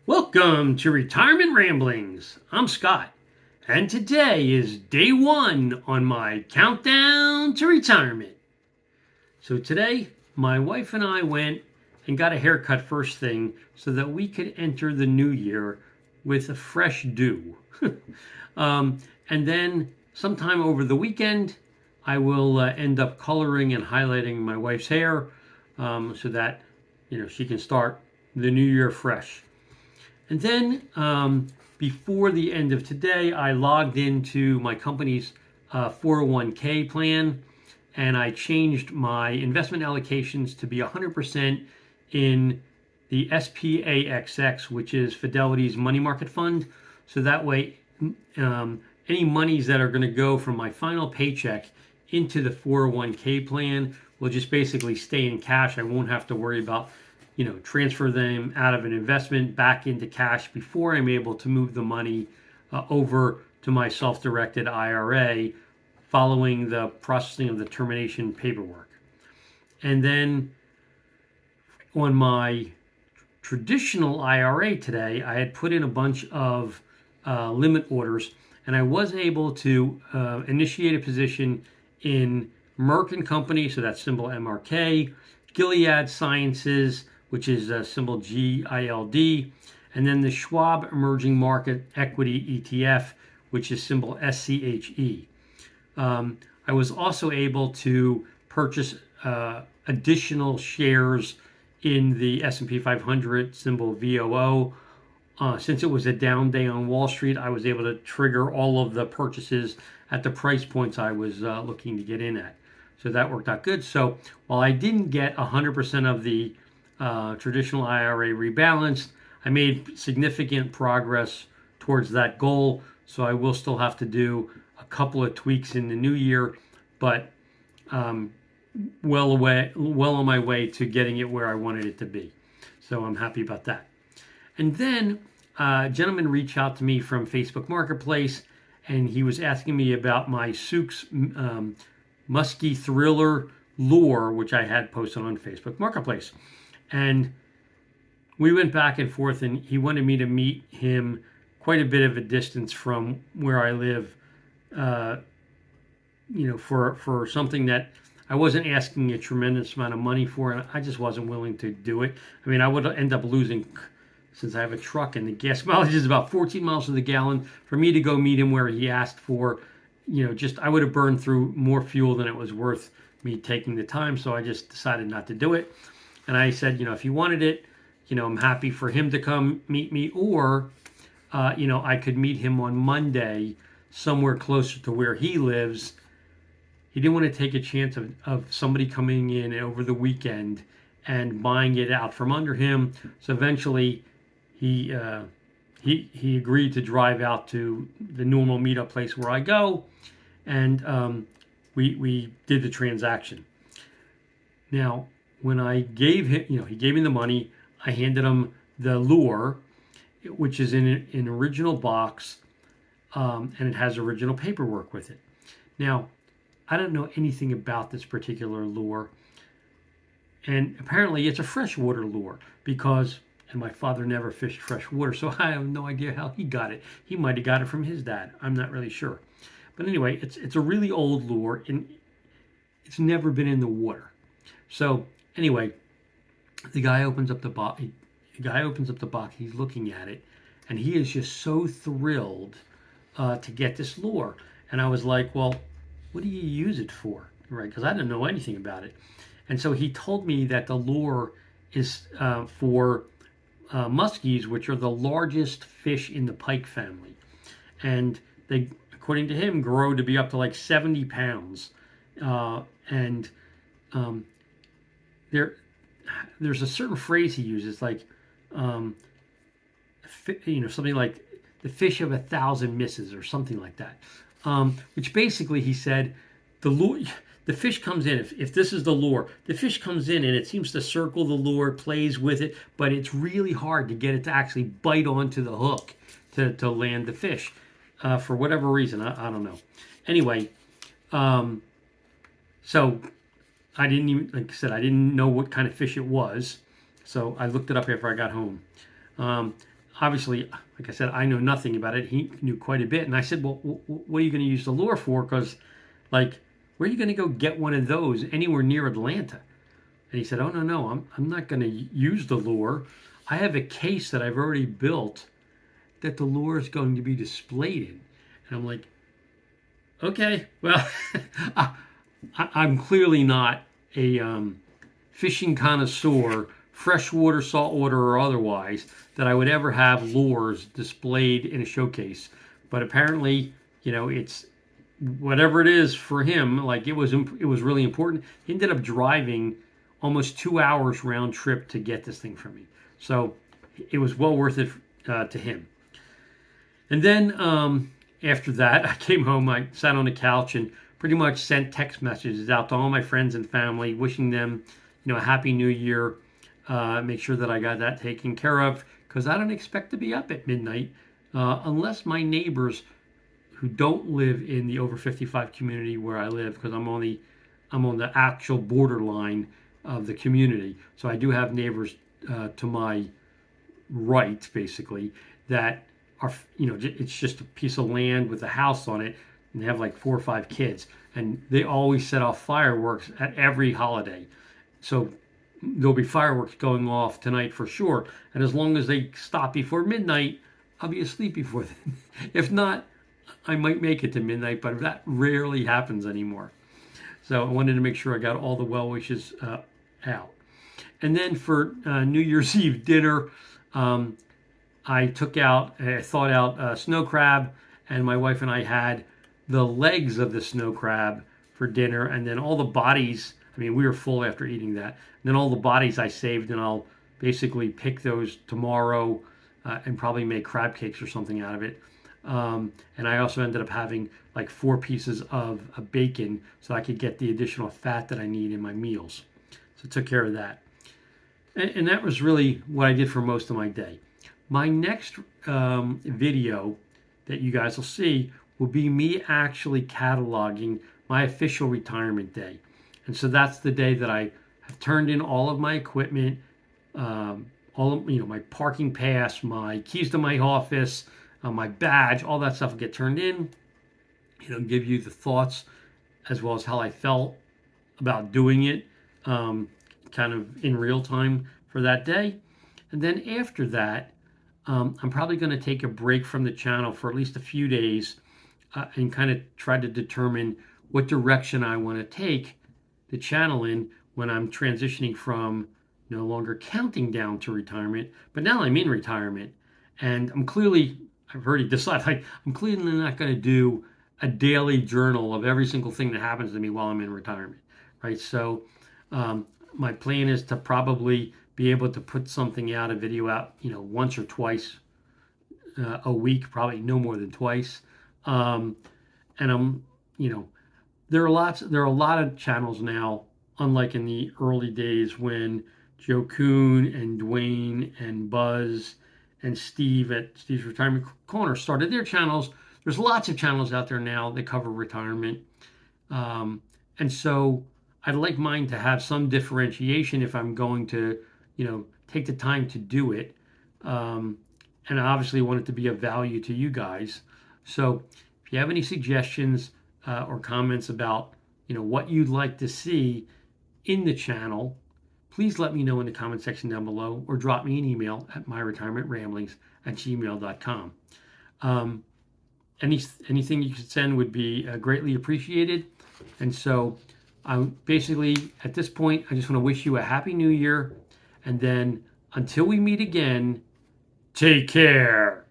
Welcome to Retirement Ramblings. I'm Scott, and today is day one on my countdown to retirement. So today, my wife and I went and got a haircut first thing so that we could enter the new year with a fresh do. And then sometime over the weekend, I will end up coloring and highlighting my wife's hair so that she can start the new year fresh. And then before the end of today, I logged into my company's 401k plan and I changed my investment allocations to be 100% in the SPAXX, which is Fidelity's money market fund. So that way, any monies that are going to go from my final paycheck into the 401k plan will just basically stay in cash. I won't have to worry about transfer them out of an investment back into cash before I'm able to move the money over to my self-directed IRA following the processing of the termination paperwork. And then on my traditional IRA today, I had put in a bunch of limit orders, and I was able to initiate a position in Merck & Company, so that's symbol MRK, Gilead Sciences, which is symbol GILD, and then the Schwab Emerging Market Equity ETF, which is symbol SCHE. I was also able to purchase additional shares in the S&P 500, symbol VOO. Since it was a down day on Wall Street, I was able to trigger all of the purchases at the price points I was looking to get in at. So that worked out good. So while I didn't get 100% of the traditional IRA rebalanced, I made significant progress towards that goal. So I will still have to do a couple of tweaks in the new year, but well on my way to getting it where I wanted it to be. So I'm happy about that. And then a gentleman reached out to me from Facebook Marketplace, and he was asking me about my Sook's Musky Thriller lure, which I had posted on Facebook Marketplace. And we went back and forth, and he wanted me to meet him quite a bit of a distance from where I live, for something that I wasn't asking a tremendous amount of money for, and I just wasn't willing to do it. I mean, I would end up losing, since I have a truck and the gas mileage is about 14 miles to the gallon, for me to go meet him where he asked for, I would have burned through more fuel than it was worth me taking the time, so I just decided not to do it. And I said, if he wanted it, I'm happy for him to come meet me, or, I could meet him on Monday somewhere closer to where he lives. He didn't want to take a chance of somebody coming in over the weekend and buying it out from under him. So eventually he agreed to drive out to the normal meetup place where I go, and we did the transaction. Now, when I gave him, he gave me the money, I handed him the lure, which is in an original box, and it has original paperwork with it. Now, I don't know anything about this particular lure, and apparently it's a freshwater lure and my father never fished freshwater, so I have no idea how he got it. He might have got it from his dad. I'm not really sure. But anyway, it's a really old lure, and it's never been in the water. So anyway, the guy opens up the box. He's looking at it, and he is just so thrilled to get this lure. And I was like, well, what do you use it for? Right? Because I didn't know anything about it. And so he told me that the lure is for muskies, which are the largest fish in the pike family. And they, according to him, grow to be up to like 70 pounds. There's a certain phrase he uses, like, something like the fish of 1,000 misses or something like that. Which basically he said, the fish comes in, if this is the lure, the fish comes in and it seems to circle the lure, plays with it, but it's really hard to get it to actually bite onto the hook to land the fish for whatever reason. I don't know. Anyway, so I didn't even, like I said, I didn't know what kind of fish it was. So I looked it up after I got home. obviously, like I said, I know nothing about it. He knew quite a bit. And I said, well, what are you going to use the lure for? Because, like, where are you going to go get one of those anywhere near Atlanta? And he said, oh, no, I'm not going to use the lure. I have a case that I've already built that the lure is going to be displayed in. And I'm like, okay, well, I'm clearly not a fishing connoisseur, freshwater, saltwater, or otherwise, that I would ever have lures displayed in a showcase. But apparently, it's whatever it is for him. Like it was really important. He ended up driving almost 2 hours round trip to get this thing from me. So it was well worth it to him. And then after that, I came home. I sat on the couch and pretty much sent text messages out to all my friends and family, wishing them, a happy new year. Make sure that I got that taken care of because I don't expect to be up at midnight unless my neighbors who don't live in the over 55 community where I live, because I'm on the actual borderline of the community. So I do have neighbors to my right, basically, that are, it's just a piece of land with a house on it, and they have like 4 or 5 kids, and they always set off fireworks at every holiday. So there'll be fireworks going off tonight for sure, and as long as they stop before midnight, I'll be asleep before then. If not, I might make it to midnight, but that rarely happens anymore. So I wanted to make sure I got all the well wishes out. And then for New Year's Eve dinner, I thought out snow crab, and my wife and I had the legs of the snow crab for dinner, and then all the bodies. I mean, we were full after eating that. And then all the bodies I saved, and I'll basically pick those tomorrow and probably make crab cakes or something out of it. And I also ended up having like 4 pieces of bacon so I could get the additional fat that I need in my meals. So I took care of that. And that was really what I did for most of my day. My next video that you guys will see will be me actually cataloging my official retirement day. And so that's the day that I have turned in all of my equipment, all of, my parking pass, my keys to my office, my badge, all that stuff will get turned in. Give you the thoughts as well as how I felt about doing it, kind of in real time for that day. And then after that, I'm probably going to take a break from the channel for at least a few days and kind of try to determine what direction I want to take the channel in when I'm transitioning from no longer counting down to retirement, but now I'm in retirement. And I've already decided, like, I'm clearly not going to do a daily journal of every single thing that happens to me while I'm in retirement, right? So my plan is to probably be able to put something out, a video out, once or twice a week, probably no more than twice. And I'm, there are a lot of channels now, unlike in the early days when Joe Kuhn and Dwayne and Buzz and Steve at Steve's Retirement Corner started their channels. There's lots of channels out there now that cover retirement. And so I'd like mine to have some differentiation if I'm going to, take the time to do it. And I obviously want it to be of value to you guys. So if you have any suggestions or comments about, what you'd like to see in the channel, please let me know in the comment section down below or drop me an email at myretirementramblings@gmail.com. Anything you could send would be greatly appreciated. And so basically, at this point, I just want to wish you a happy new year. And then until we meet again, take care.